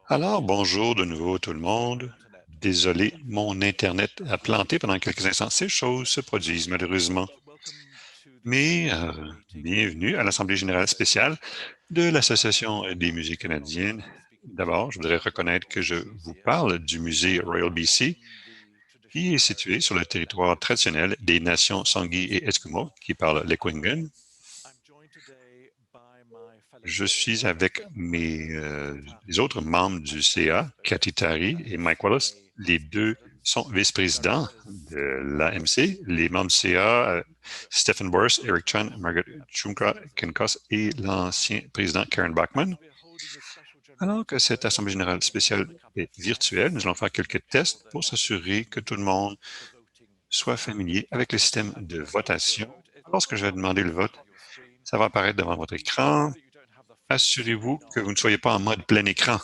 Alors, bonjour de nouveau tout le monde. Désolé, mon Internet a planté pendant quelques instants. Ces choses se produisent malheureusement. Mais bienvenue à l'Assemblée générale spéciale de l'Association des musées canadiennes. D'abord, je voudrais reconnaître que je vous parle du musée Royal BC, qui est situé sur le territoire traditionnel des nations Sangui et Esquimaux, qui parlent l'Ekwingen. Je suis avec les autres membres du CA, Cathy Tari et Mike Wallace. Les deux sont vice-présidents de l'AMC. Les membres du CA, Stephen Boris, Eric Chan, Margaret Chumka Kenkos et l'ancien président Karen Bachman. Alors que cette Assemblée générale spéciale est virtuelle, nous allons faire quelques tests pour s'assurer que tout le monde soit familier avec le système de votation. Lorsque je vais demander le vote, ça va apparaître devant votre écran. Assurez-vous que vous ne soyez pas en mode plein écran.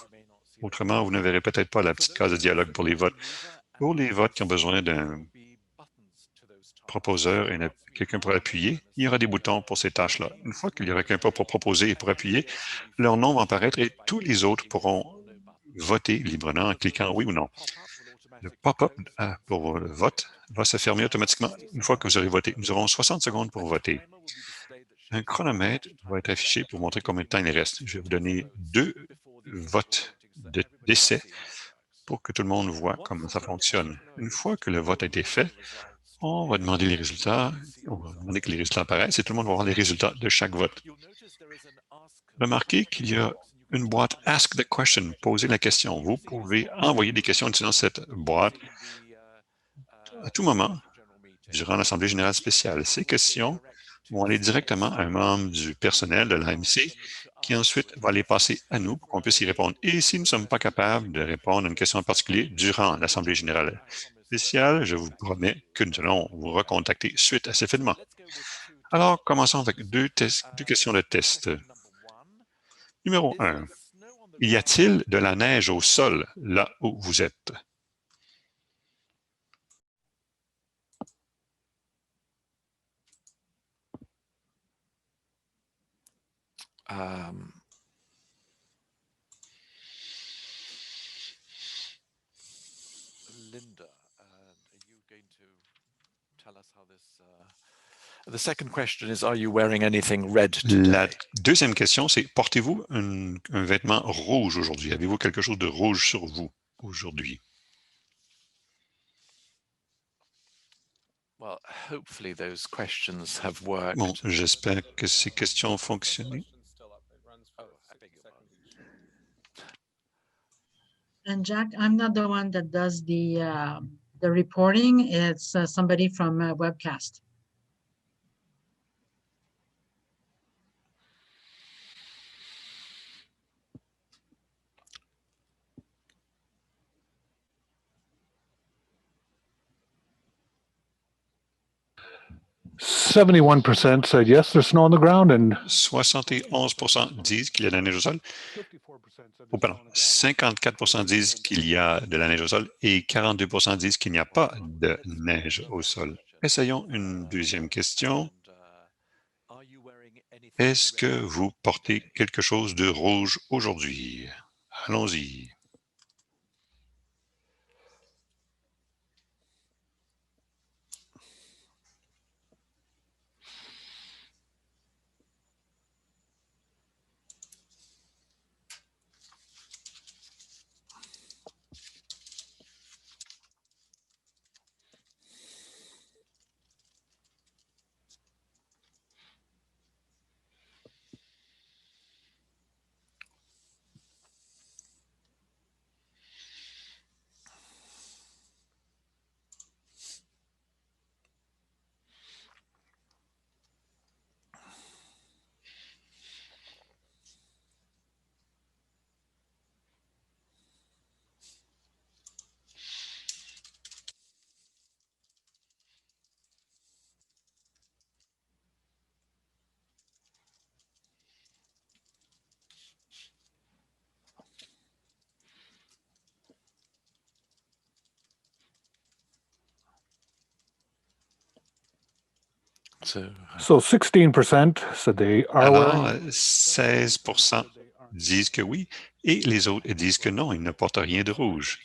Autrement, vous ne verrez peut-être pas la petite case de dialogue pour les votes. Pour les votes qui ont besoin d'un proposeur et quelqu'un pour appuyer, il y aura des boutons pour ces tâches-là. Une fois qu'il y aura quelqu'un pour proposer et pour appuyer, leur nom va apparaître et tous les autres pourront voter librement en cliquant oui ou non. Le pop-up pour le vote va se fermer automatiquement une fois que vous aurez voté. Nous aurons 60 secondes pour voter. Un chronomètre va être affiché pour montrer combien de temps il reste. Je vais vous donner 2 votes d'essai pour que tout le monde voit comment ça fonctionne. Une fois que le vote a été fait, on va demander les résultats. On va demander que les résultats apparaissent et tout le monde va voir les résultats de chaque vote. Remarquez qu'il y a une boîte « Ask the question », poser la question. Vous pouvez envoyer des questions utilisant cette boîte à tout moment durant l'Assemblée générale spéciale. Ces questions vont aller directement à un membre du personnel de l'AMC qui ensuite va les passer à nous pour qu'on puisse y répondre. Et si nous ne sommes pas capables de répondre à une question en particulier durant l'Assemblée générale spéciale, je vous promets que nous allons vous recontacter suite à cet événement. Alors, commençons avec deux questions de test. Numéro 1. Y a-t-il de la neige au sol là où vous êtes? Linda, are you going to tell us how this... The second question is, are you wearing anything red today? La deuxième question, c'est portez-vous un vêtement rouge aujourd'hui? Avez-vous quelque chose de rouge sur vous aujourd'hui? Well, hopefully those questions have worked. Bon, j'espère que ces questions ont fonctionné. And Jack, I'm not the one that does the reporting. It's somebody from Webcast. %, said yes, there's snow on the ground, and 71% disent qu'il y a de la neige au sol. Oh, pardon, 54% disent qu'il y a de la neige au sol et 42% disent qu'il n'y a pas de neige au sol. Essayons une deuxième question. Est-ce que vous portez quelque chose de rouge aujourd'hui? Allons-y. so 16% said they are Alors, wearing. 16% disent que oui Et les autres disent que non, ils ne portent rien de rouge.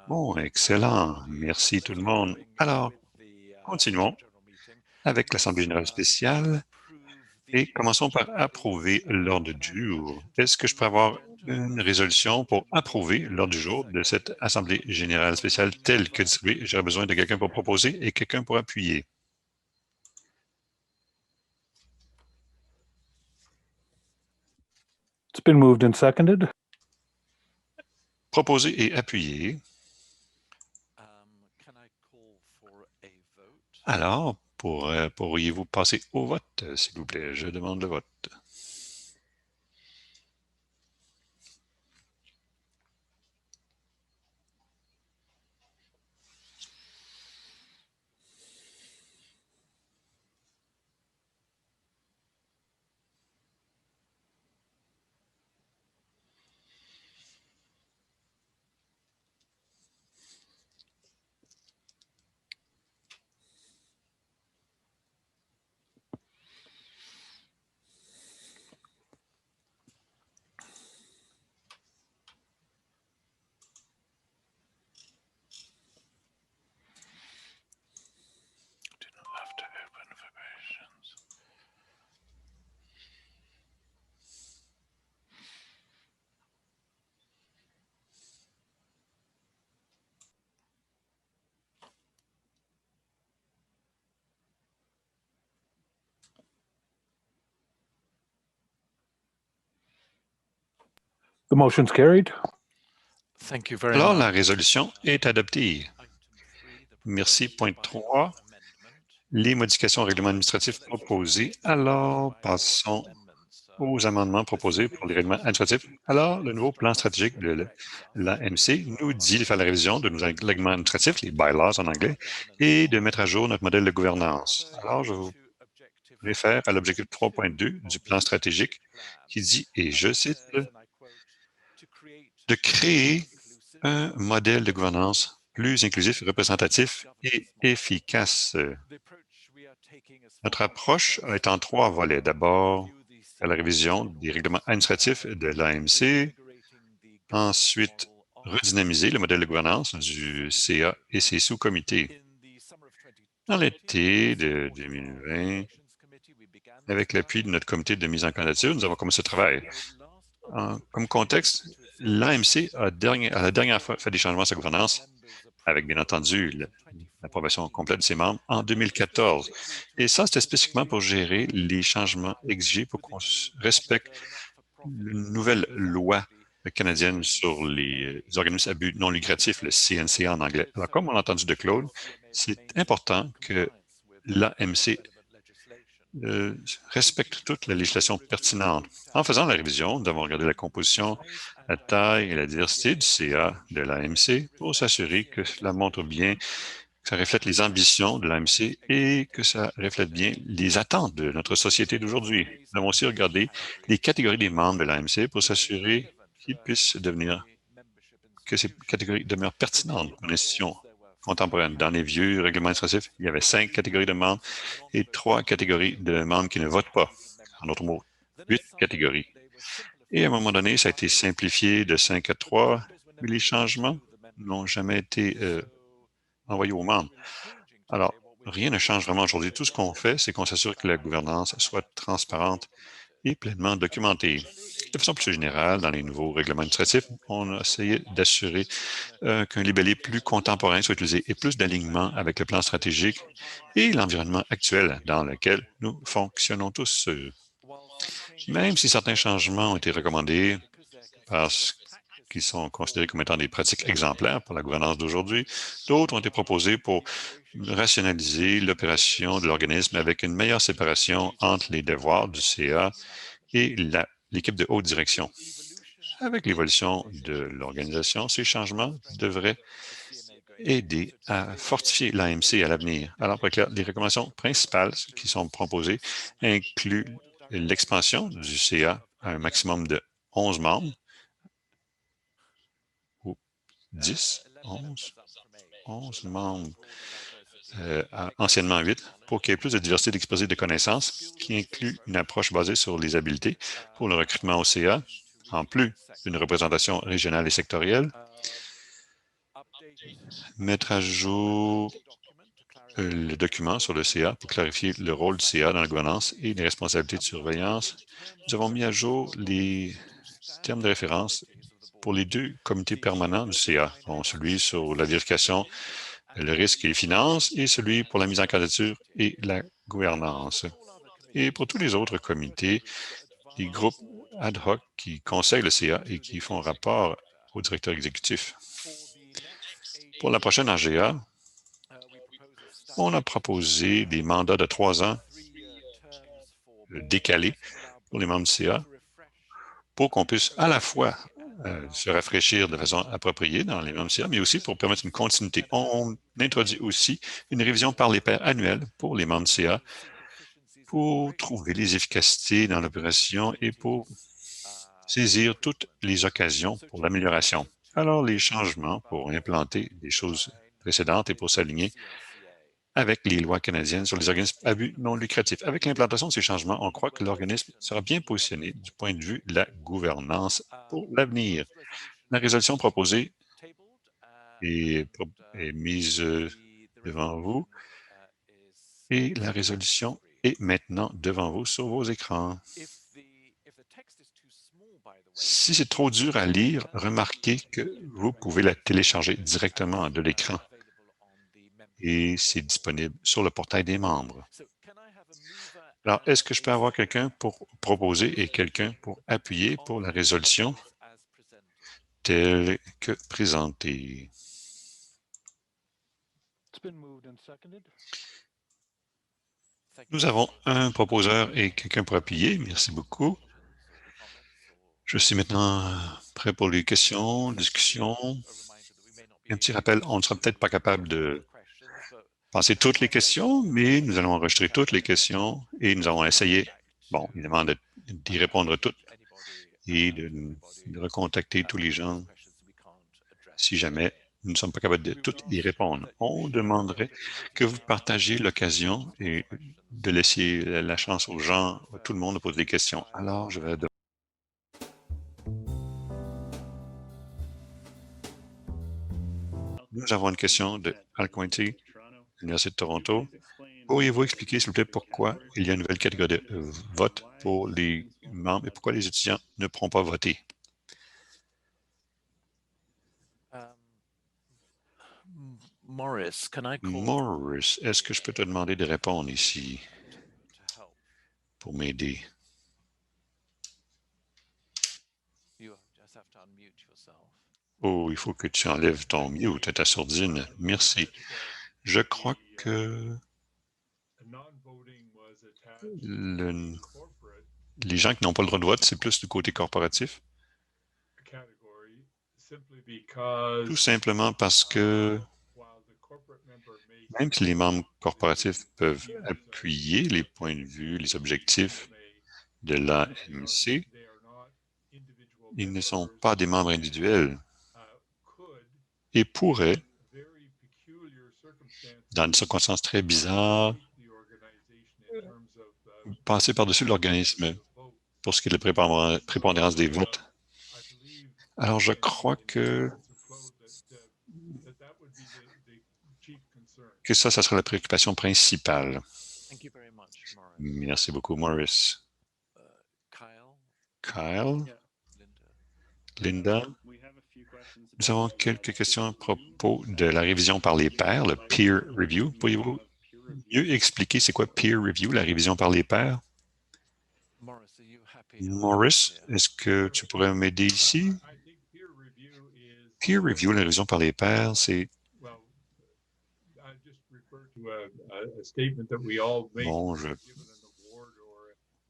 Bon, excellent. Merci tout le monde. Alors, continuons avec l'Assemblée générale spéciale et commençons par approuver l'ordre du jour. Est-ce que je peux avoir une résolution pour approuver l'ordre du jour de cette Assemblée générale spéciale telle que distribuée? J'aurais besoin de quelqu'un pour proposer et quelqu'un pour appuyer. It's been moved and seconded. Proposer et appuyer. Alors, pourriez-vous passer au vote, s'il vous plaît? Je demande le vote. The motion's carried. Thank you very Alors, much. la résolution est adoptée. Merci. Point 3, les modifications au règlement administratif proposées. Alors, passons aux amendements proposés pour les règlements administratifs. Alors, le nouveau plan stratégique de l'AMC nous dit de faire la révision de nos règlements administratifs, les bylaws en anglais, et de mettre à jour notre modèle de gouvernance. Alors, je vous réfère à l'objectif 3.2 du plan stratégique qui dit, et je cite, de créer un modèle de gouvernance plus inclusif, représentatif et efficace. Notre approche est en 3 volets. D'abord, à la révision des règlements administratifs de l'AMC. Ensuite, redynamiser le modèle de gouvernance du CA et ses sous-comités. Dans l'été de 2020, avec l'appui de notre comité de mise en candidature, nous avons commencé ce travail. Comme contexte, l'AMC a la dernière fois fait des changements à sa gouvernance, avec bien entendu l'approbation complète de ses membres, en 2014. Et ça, c'était spécifiquement pour gérer les changements exigés pour qu'on respecte une nouvelle loi canadienne sur les organismes à but non lucratif, le CNCA en anglais. Alors, comme on l'a entendu de Claude, c'est important que l'AMC respecte toute la législation pertinente. En faisant la révision, nous avons regardé la composition, la taille et la diversité du CA de l'AMC pour s'assurer que cela montre bien, que ça reflète les ambitions de l'AMC et que ça reflète bien les attentes de notre société d'aujourd'hui. Nous avons aussi regardé les catégories des membres de l'AMC pour s'assurer qu'ils puissent devenir, que ces catégories demeurent pertinentes pour l'institution contemporaine. Dans les vieux règlements administratifs, il y avait 5 catégories de membres et 3 catégories de membres qui ne votent pas. En d'autres mots, 8 catégories. Et à un moment donné, ça a été simplifié de 5 à 3, mais les changements n'ont jamais été envoyés aux membres. Alors, rien ne change vraiment aujourd'hui. Tout ce qu'on fait, c'est qu'on s'assure que la gouvernance soit transparente et pleinement documentée. De façon plus générale, dans les nouveaux règlements administratifs, on a essayé d'assurer qu'un libellé plus contemporain soit utilisé et plus d'alignement avec le plan stratégique et l'environnement actuel dans lequel nous fonctionnons tous. Même si certains changements ont été recommandés parce qu'ils sont considérés comme étant des pratiques exemplaires pour la gouvernance d'aujourd'hui, d'autres ont été proposés pour rationaliser l'opération de l'organisme avec une meilleure séparation entre les devoirs du CA et l'équipe de haute direction. Avec l'évolution de l'organisation, ces changements devraient aider à fortifier l'AMC à l'avenir. Alors, pour éclairer, les recommandations principales qui sont proposées incluent l'expansion du CA à un maximum de 11 membres, ou 10, 11 membres, anciennement 8, pour qu'il y ait plus de diversité d'exposés de connaissances, qui inclut une approche basée sur les habiletés pour le recrutement au CA, en plus d'une représentation régionale et sectorielle, mettre à jour le document sur le CA pour clarifier le rôle du CA dans la gouvernance et les responsabilités de surveillance. Nous avons mis à jour les termes de référence pour les 2 comités permanents du CA, celui sur la vérification, le risque et les finances, et celui pour la mise en candidature et la gouvernance. Et pour tous les autres comités, les groupes ad hoc qui conseillent le CA et qui font rapport au directeur exécutif. Pour la prochaine AGA, on a proposé des mandats de 3 ans décalés pour les membres du CA pour qu'on puisse à la fois se rafraîchir de façon appropriée dans les membres du CA, mais aussi pour permettre une continuité. On introduit aussi une révision par les pairs annuelle pour les membres du CA pour trouver les efficacités dans l'opération et pour saisir toutes les occasions pour l'amélioration. Alors, les changements pour implanter des choses précédentes et pour s'aligner avec les lois canadiennes sur les organismes à but non lucratif. Avec l'implantation de ces changements, on croit que l'organisme sera bien positionné du point de vue de la gouvernance pour l'avenir. La résolution proposée est mise devant vous et la résolution est maintenant devant vous sur vos écrans. Si c'est trop dur à lire, remarquez que vous pouvez la télécharger directement de l'écran et c'est disponible sur le portail des membres. Alors, est-ce que je peux avoir quelqu'un pour proposer et quelqu'un pour appuyer pour la résolution telle que présentée? Nous avons un proposeur et quelqu'un pour appuyer. Merci beaucoup. Je suis maintenant prêt pour les questions, discussions. Un petit rappel, on ne sera peut-être pas capable de passer toutes les questions, mais nous allons enregistrer toutes les questions et nous allons essayer, bon, évidemment, d'y répondre toutes et de recontacter tous les gens si jamais nous ne sommes pas capables de toutes y répondre. On demanderait que vous partagiez l'occasion et de laisser la chance aux gens, à tout le monde de poser des questions. Alors, je vais... Nous avons une question de Al Cointy, de l'Université de Toronto. Pourriez-vous expliquer, s'il vous plaît, pourquoi il y a une nouvelle catégorie de vote pour les membres et pourquoi les étudiants ne pourront pas voter? Maurice, est-ce que je peux te demander de répondre ici pour m'aider? Oh, il faut que tu enlèves ton mute, ta sourdine. Merci. Je crois que les gens qui n'ont pas le droit de vote, c'est plus du côté corporatif. Tout simplement parce que même si les membres corporatifs peuvent appuyer les points de vue, les objectifs de l'AMC, ils ne sont pas des membres individuels et pourraient, dans des circonstances très bizarres, passer par-dessus l'organisme pour ce qui est de la prépondérance des votes. Alors, je crois que ça serait la préoccupation principale. Merci beaucoup, Maurice. Kyle? Linda? Nous avons quelques questions à propos de la révision par les pairs, le peer review. Pourriez-vous mieux expliquer c'est quoi peer review, la révision par les pairs? Maurice, est-ce que tu pourrais m'aider ici? Peer review, la révision par les pairs, c'est... Bon,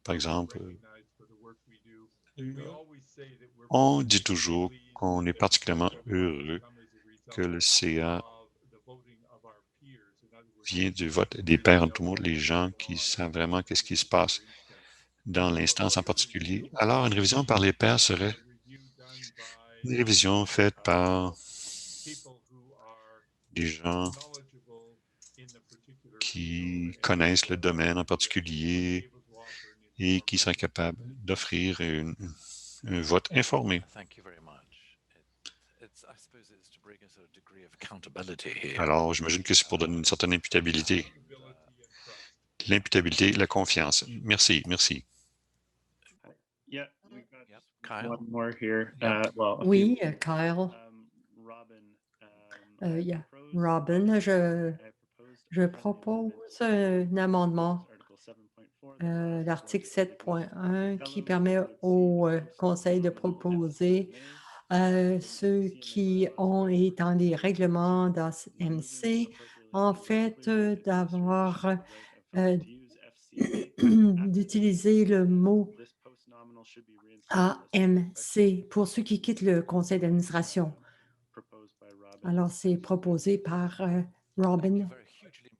par exemple, on dit toujours qu'on est particulièrement heureux que le CA vient du vote des pairs, tout le monde, les gens qui savent vraiment qu'est-ce qui se passe dans l'instance en particulier. Alors, une révision par les pairs serait une révision faite par des gens qui connaissent le domaine en particulier et qui seraient capables d'offrir une Un vote informé. Thank you very much. I suppose it's to bring a sort of degree of accountability here. Alors, j'imagine que c'est pour donner une certaine imputabilité. L'imputabilité, la confiance. Merci, merci. Yeah, we've got Yep, Kyle. one more here. Yep. Well, a Oui, few. Kyle. Robin, Il y a Robin, je propose un amendement, l'article 7.1, qui permet au conseil de proposer à ceux qui ont été dans les règlements d'AMC, en fait, d'avoir d'utiliser le mot AMC pour ceux qui quittent le conseil d'administration. Alors, c'est proposé par Robin,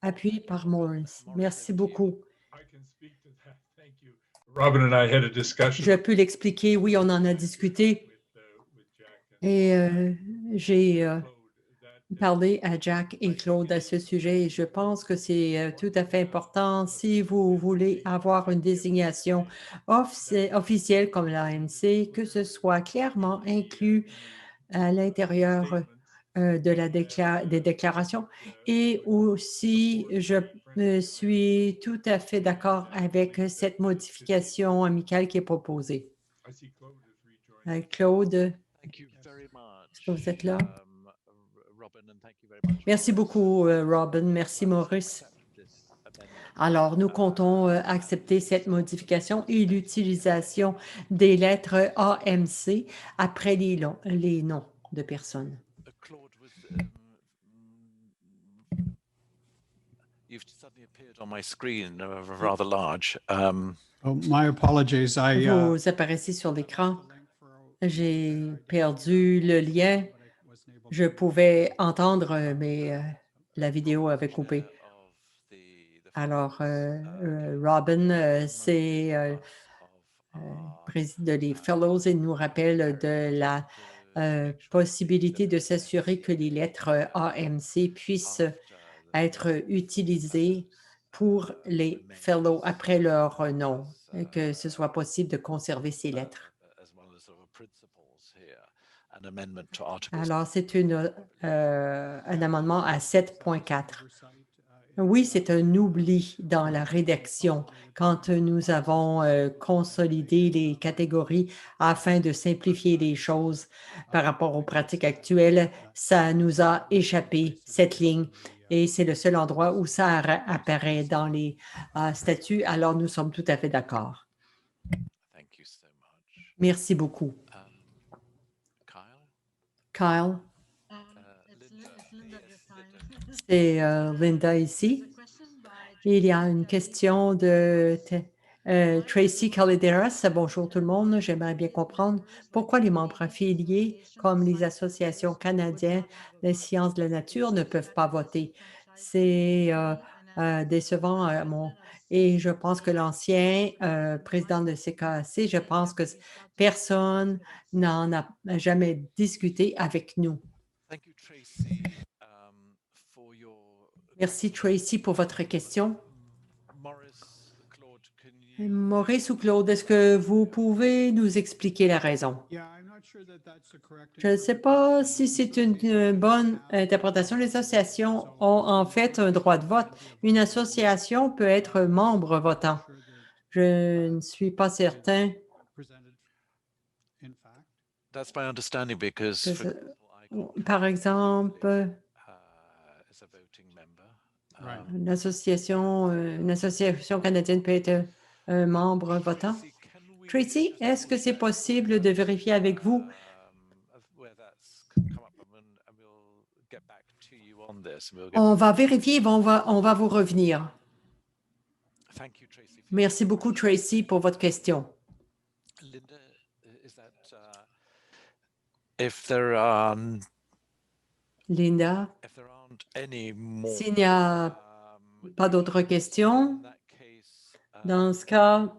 appuyé par Morris. Merci beaucoup. Robin and I had a discussion. Je peux l'expliquer. Oui, on en a discuté. Et j'ai parlé à Jack et Claude à ce sujet. Et je pense que c'est tout à fait important si vous voulez avoir une désignation officielle comme l'AMC, que ce soit clairement inclus à l'intérieur des déclarations. Et aussi, je suis tout à fait d'accord avec cette modification amicale qui est proposée. Claude, est-ce que vous êtes là? Merci beaucoup, Robin. Merci, Maurice. Alors, nous comptons accepter cette modification et l'utilisation des lettres AMC après les noms de personnes. Claude, you've suddenly appeared on my screen, rather large. Oh, my apologies. Vous apparaissez sur l'écran. J'ai perdu le lien. Je pouvais entendre, mais la vidéo avait coupé. Alors, Robin, c'est président des Fellows et nous rappelle de la possibilité de s'assurer que les lettres AMC puissent être utilisées pour les Fellows après leur nom, et que ce soit possible de conserver ces lettres. Alors, c'est un amendement à 7.4. Oui, c'est un oubli dans la rédaction quand nous avons consolidé les catégories afin de simplifier les choses par rapport aux pratiques actuelles. Ça nous a échappé, cette ligne, et c'est le seul endroit où ça apparaît dans les statuts. Alors, nous sommes tout à fait d'accord. Merci beaucoup. Kyle? C'est Linda ici. Il y a une question de Tracy Calideras. Bonjour tout le monde. J'aimerais bien comprendre pourquoi les membres affiliés, comme les associations canadiennes des sciences de la nature, ne peuvent pas voter. C'est décevant. Et je pense que l'ancien président de CKAC, je pense que personne n'en a jamais discuté avec nous. Merci, Tracy, pour votre question. Maurice ou Claude, est-ce que vous pouvez nous expliquer la raison? Je ne sais pas si c'est une bonne interprétation. Les associations ont en fait un droit de vote. Une association peut être membre votant. Je ne suis pas certain. Par exemple, une association canadienne peut être un membre votant. Tracy, est-ce que c'est possible de vérifier avec vous? On va vérifier et on va vous revenir. Merci beaucoup, Tracy, pour votre question. Linda, s'il n'y a pas d'autres questions, dans ce cas,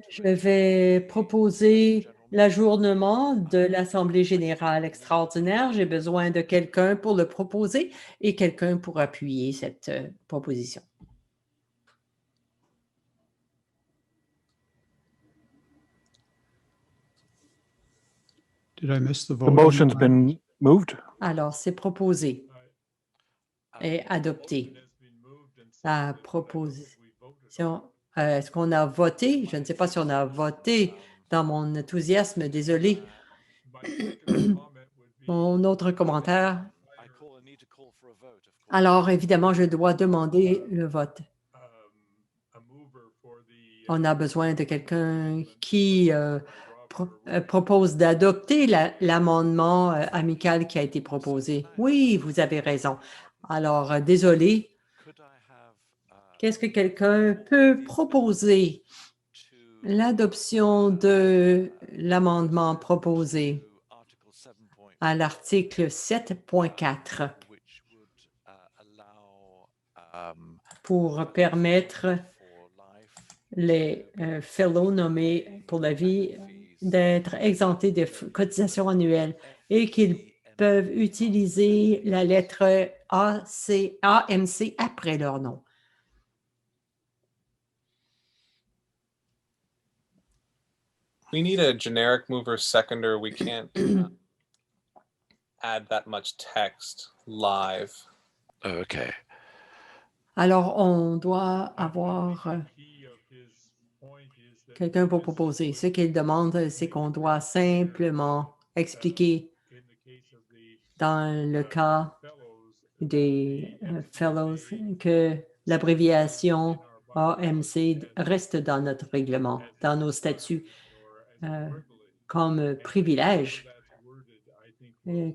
je vais proposer l'ajournement de l'Assemblée générale extraordinaire. J'ai besoin de quelqu'un pour le proposer et quelqu'un pour appuyer cette proposition. Did I miss the The vote? motion's been moved. Alors, c'est proposé et adopté. La proposition, est-ce qu'on a voté? Je ne sais pas si on a voté dans mon enthousiasme, désolé. Mon autre commentaire. Alors, évidemment, je dois demander le vote. On a besoin de quelqu'un qui propose d'adopter l'amendement amical qui a été proposé. Oui, vous avez raison. Alors, désolé. Qu'est-ce que quelqu'un peut proposer? L'adoption de l'amendement proposé à l'article 7.4 pour permettre les fellows nommés pour la vie d'être exemptés de cotisations annuelles et qu'ils peuvent utiliser la lettre AMC après leur nom. We need a generic mover seconder. We can't add that much text live. OK. Alors, on doit avoir quelqu'un pour proposer. Ce qu'il demande, c'est qu'on doit simplement expliquer dans le cas des fellows que l'abréviation AMC reste dans notre règlement, dans nos statuts, comme privilège.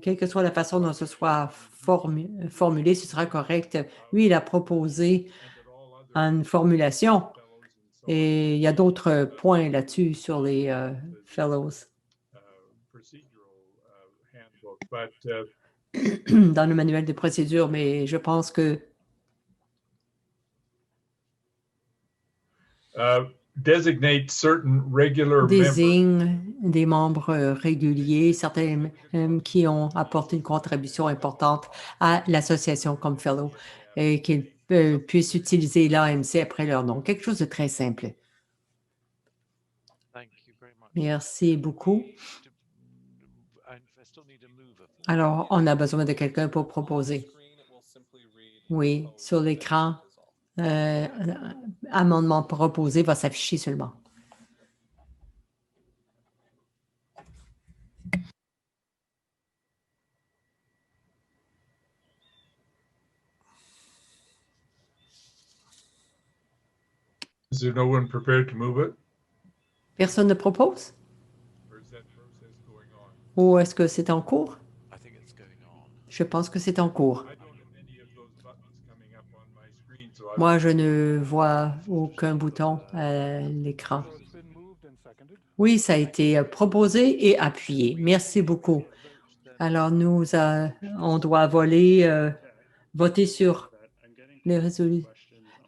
Quelle que soit la façon dont ce soit formulé, ce sera correct. Lui, il a proposé une formulation et il y a d'autres points là-dessus sur les fellows. Dans le manuel de procédure, mais je pense que Designate certain regular members. désigne des membres réguliers, certains qui ont apporté une contribution importante à l'association comme fellow et qu'ils puissent utiliser l'AMC après leur nom. Quelque chose de très simple. Merci beaucoup. Alors, on a besoin de quelqu'un pour proposer. Oui, sur l'écran, amendement proposé va s'afficher seulement. Is there no one prepared to move it? Personne ne propose? Or is that process going on? Ou est-ce que c'est en cours? Je pense que c'est en cours. I don't have any of those buttons coming up on my screen, so I Moi, je ne vois aucun bouton à l'écran. Oui, ça a été proposé et appuyé. Merci beaucoup. Alors, on doit voter sur les résolutions.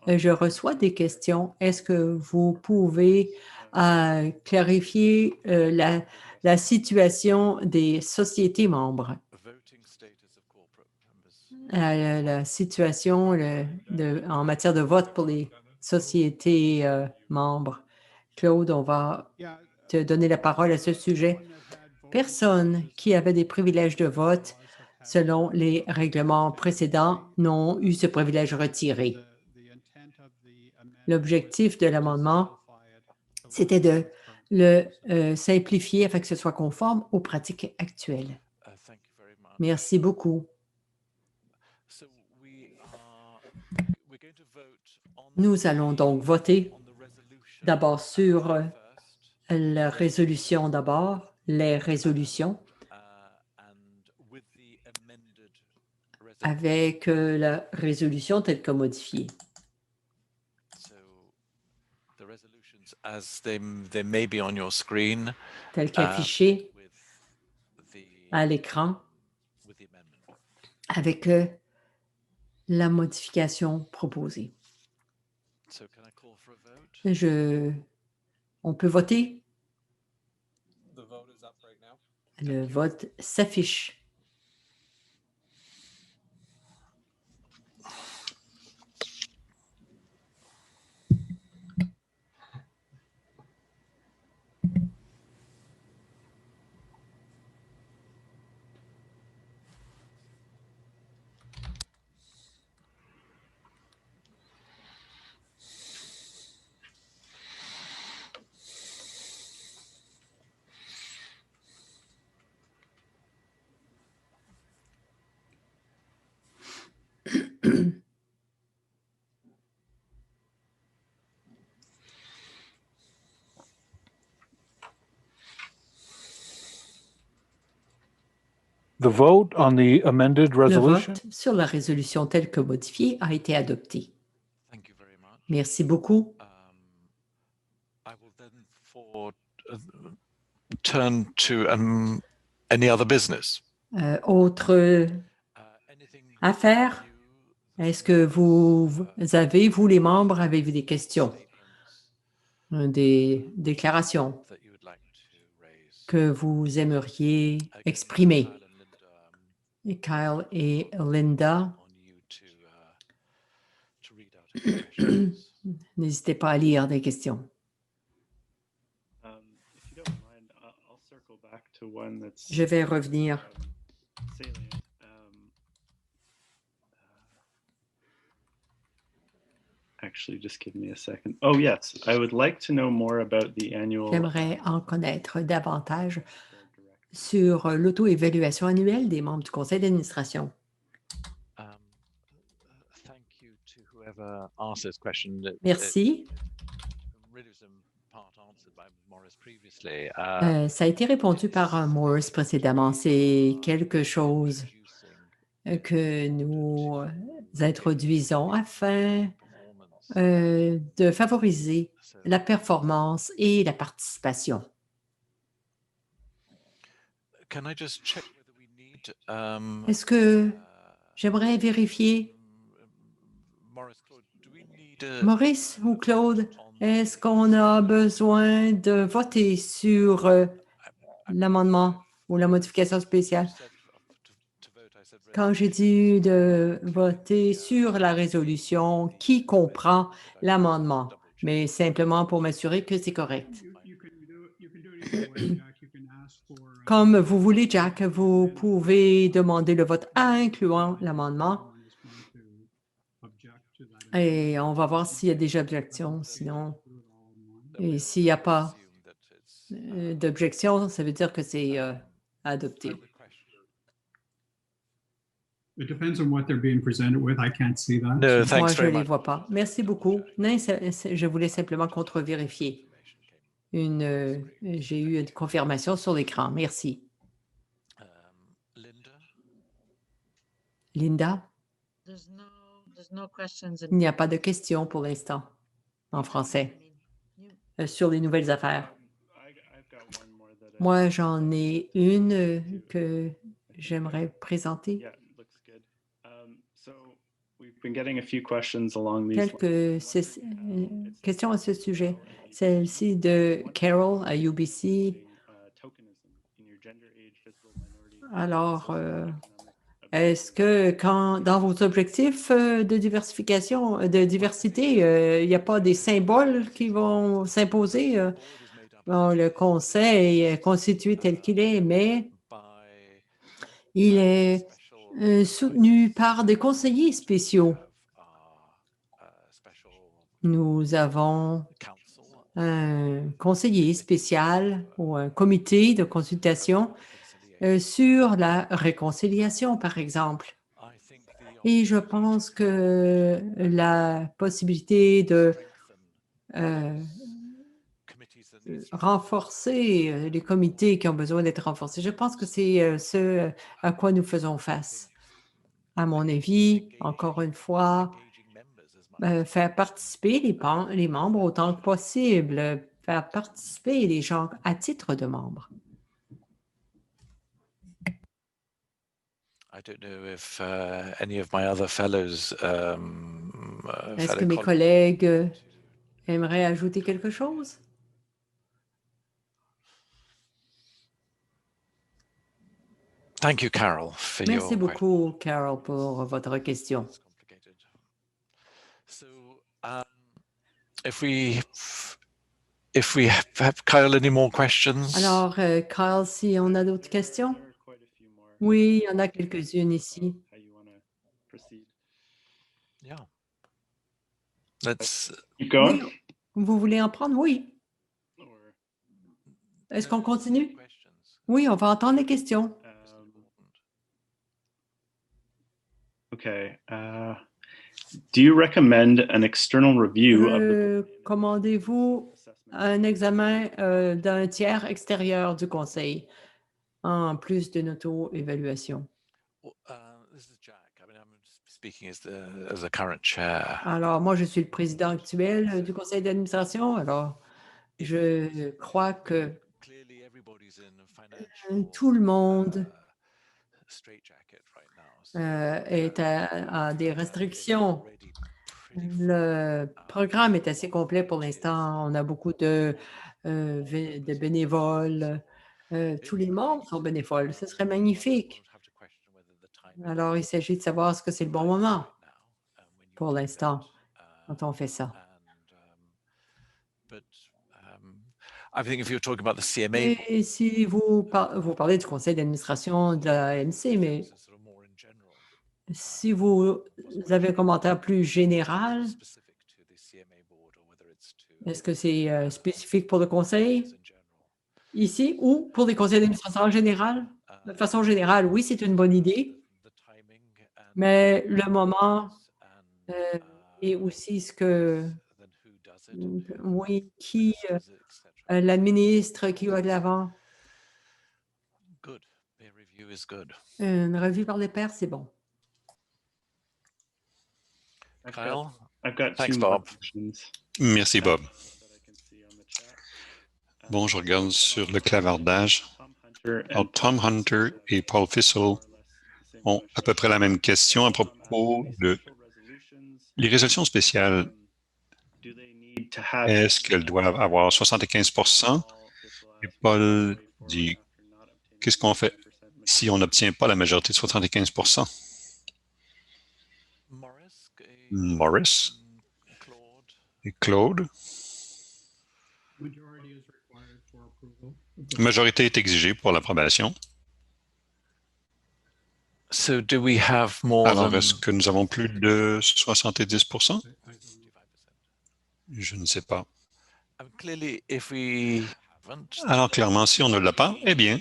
Je reçois des questions. Est-ce que vous pouvez clarifier la situation des sociétés membres? La situation en matière de vote pour les sociétés membres. Claude, on va te donner la parole à ce sujet. Personne qui avait des privilèges de vote selon les règlements précédents n'ont eu ce privilège retiré. L'objectif de l'amendement, c'était de le simplifier afin que ce soit conforme aux pratiques actuelles. Merci beaucoup. Nous allons donc voter d'abord sur la résolution d'abord, les résolutions, avec la résolution telle que modifiée. Telle qu'affichée à l'écran avec la modification proposée. On peut voter? Le vote s'affiche. The vote on the amended Le resolution? vote sur la résolution telle que modifiée a été adopté. Thank you very much. Merci beaucoup. I will then turn to any other business. Autre Anything affaire? Est-ce que vous avez, vous les membres, avez-vous des questions, des déclarations that you would like to raise? que vous aimeriez exprimer? Et Kyle et Linda, On you to read out any questions. n'hésitez pas à lire des questions. If you don't mind, I'll circle back to one that's Je vais revenir. salient. Actually, just give me a second. Oh, yes. I would like to know more about the annual. J'aimerais en connaître davantage sur l'auto-évaluation annuelle des membres du conseil d'administration. Thank you to whoever asked this question. Merci. Really was in part answered by Morris previously. Ça a été répondu par Morris précédemment. C'est quelque chose que nous introduisons afin de favoriser la performance et la participation. Can I just check whether we need, Est-ce que j'aimerais vérifier, Morris, Claude, do we need Maurice ou Claude, est-ce qu'on a besoin de voter sur l'amendement ou la modification spéciale? Quand j'ai dit de voter sur la résolution qui comprend l'amendement, mais simplement pour m'assurer que c'est correct. Comme vous voulez, Jack, vous pouvez demander le vote incluant l'amendement. Et on va voir s'il y a des objections. Sinon, et s'il n'y a pas d'objection, ça veut dire que c'est adopté. It depends on what they're being presented with. I can't see that. No, so- Moi, thanks je very ne les much. vois pas. Merci beaucoup. Non, je voulais simplement contre-vérifier. J'ai eu une confirmation sur l'écran. Merci. Linda? Linda, There's no questions. il n'y a pas de questions pour l'instant en français sur les nouvelles affaires. I've got one more that. Moi, j'en ai une que j'aimerais présenter. Yeah, looks good. So we've been getting a few questions along these lines. Quelques questions à ce sujet. Celle-ci de Carol à UBC. Tokenism in your gender, age, physical minority. Alors, est-ce que dans vos objectifs de diversification, de diversité, il n'y a pas des symboles qui vont s'imposer? Bon, le conseil est constitué tel qu'il est, mais il est soutenu par des conseillers spéciaux. Nous avons un conseiller spécial ou un comité de consultation sur la réconciliation, par exemple. Et je pense que la possibilité de renforcer les comités qui ont besoin d'être renforcés, je pense que c'est ce à quoi nous faisons face. À mon avis, encore une fois, faire participer les membres autant que possible, faire participer les gens à titre de membres. I don't know if any of my other fellows. Est-ce que mes collègues aimeraient ajouter quelque chose? Thank you, Carol, for your Merci beaucoup, Carol, pour votre question. So, if we have Kyle, any more questions? Alors, Kyle, si on a d'autres questions? There are quite a few more. Oui, il y en a quelques-unes ici. How you want to proceed? Yeah. Let's. Keep going. Oui. Vous voulez en prendre? Oui. Or, Est-ce qu'on continue? Questions. Oui, on va entendre les questions. okay. Do you recommend an external review of the Commandez-vous assessment? un examen d'un tiers extérieur du conseil en plus d'une auto-évaluation. This is Jack. I mean, I'm speaking as a current chair. Alors, moi, je suis le président actuel du conseil d'administration. Alors, je crois que Clearly, everybody's in financial tout le monde straitjacket right now. So, est à des restrictions. already pretty Le programme est assez complet pour l'instant. On a beaucoup de bénévoles. Tous les membres sont bénévoles. Ce serait magnifique. Alors, il s'agit de savoir est-ce que c'est le bon moment pour l'instant quand on fait ça. Et si vous parlez du conseil d'administration de la MC, mais si vous avez un commentaire plus général, est-ce que c'est spécifique pour le conseil ici ou pour les conseils d'administration en général? De façon générale, oui, c'est une bonne idée, mais le moment et aussi ce que, oui, qui l'administre qui va de l'avant. Une revue par les pairs, c'est bon. Kyle? I've got Thanks, two more Bob. questions Merci, Bob. that I can see on the chat. Bon, je regarde sur le clavardage. Tom Hunter Alors, and Tom Hunter et Paul Fissel ont à peu près la même question à propos de les résolutions spéciales. Do they need to have Est-ce qu'elles doivent avoir 75%? Et Paul dit, qu'est-ce qu'on fait si on n'obtient pas la majorité de 75%? Morris et Claude. Majority is required for approval. Majorité est exigée pour l'approbation. So do we have more Alors, than est-ce que nous avons plus de 70%? Je ne sais pas. clearly if we haven't, Alors, clairement, si on ne l'a pas, eh bien,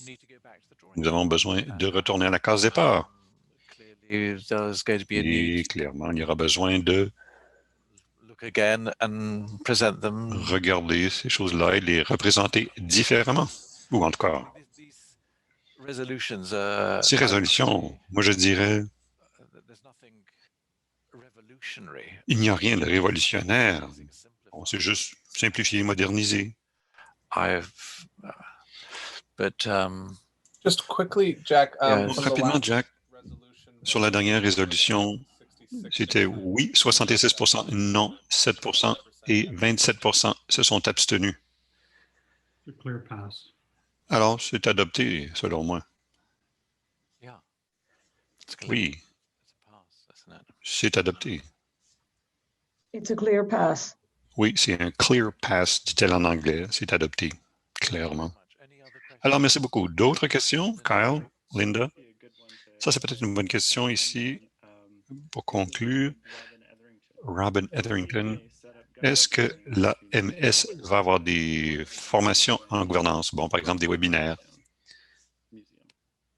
need to go back to the drawing nous avons besoin de retourner à la case départ. clearly there's going to be a need Et clairement, il y aura besoin de to look again and present them. regarder ces choses-là et les représenter différemment. Ou en tout cas, These resolutions, ces résolutions, moi je dirais, there's nothing revolutionary. il n'y a rien de révolutionnaire. On s'est juste simplifié, modernisé. But Just quickly, Jack. Yeah, from the Rapidement, last Jack, resolution, sur la dernière résolution, 66%. c'était oui, 66%, non, 7% et 27% se sont abstenus. A clear pass. Alors, c'est adopté, selon moi. yeah, it's clear. Oui, It's a pass, isn't it? c'est adopté. It's a clear pass. Oui, c'est un clear pass, dit-elle en anglais. C'est adopté, clairement. Any other questions? Alors, merci beaucoup. D'autres questions? Kyle, Linda? Ça, c'est peut-être une bonne question ici pour conclure. Robin Etherington, est-ce que l'AMS va avoir des formations en gouvernance? Bon, par exemple, des webinaires.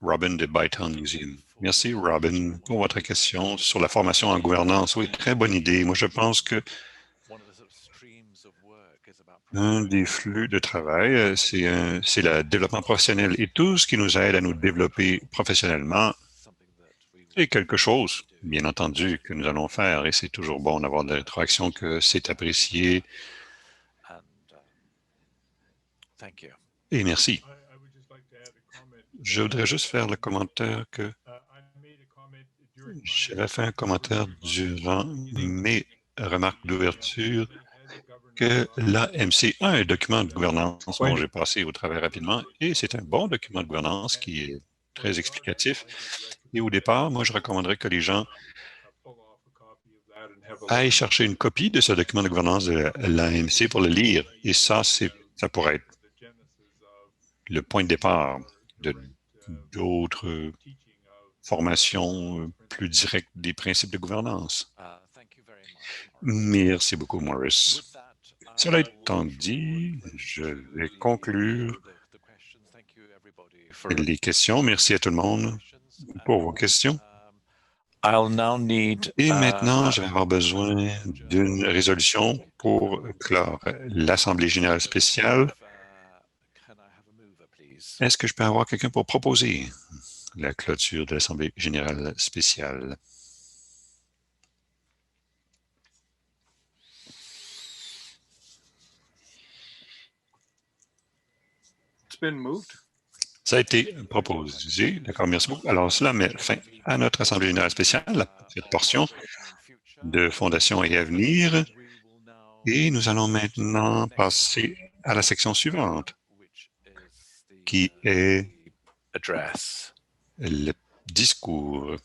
Robin de Bytown Museum. Merci, Robin, pour votre question sur la formation en gouvernance. Oui, très bonne idée. Moi, je pense que One of the sort of streams of work is about un des flux de travail, c'est le développement professionnel. Et tout ce qui nous aide à nous développer professionnellement something that we est quelque chose, bien entendu, que nous allons faire. Et c'est toujours bon d'avoir de l'interaction, que c'est apprécié. and thank you. Et merci. I would just like to add a comment. Je voudrais juste faire le commentaire que I made a comment during my j'avais fait un commentaire durant mes remarques d'ouverture que l'AMC a un document de gouvernance dont j'ai passé au travers rapidement et c'est un bon document de gouvernance qui est très explicatif. Et au départ, moi, je recommanderais que les gens pull off a copy of that and have a aillent chercher une copie de ce document de gouvernance de l'AMC pour le lire. Et ça, ça pourrait être the genesis of le point de départ de d'autres teaching of formations plus directes des principes de gouvernance. Thank you very much. Merci beaucoup, Morris. With that, Cela I will étant dit, je vais conclure the questions. Thank you everybody for les questions. Merci à tout le monde questions. pour vos questions. I'll now need Et maintenant, je vais avoir besoin d'une résolution pour clore l'Assemblée générale spéciale. can I have a mover, please? Est-ce que je peux avoir quelqu'un pour proposer la clôture de l'Assemblée générale spéciale? It's been moved. Ça a été proposé. D'accord, merci beaucoup. Alors, cela met fin à notre Assemblée générale spéciale, cette portion de Fondation et Avenir. Et nous allons maintenant passer à la section suivante, qui est Address. le discours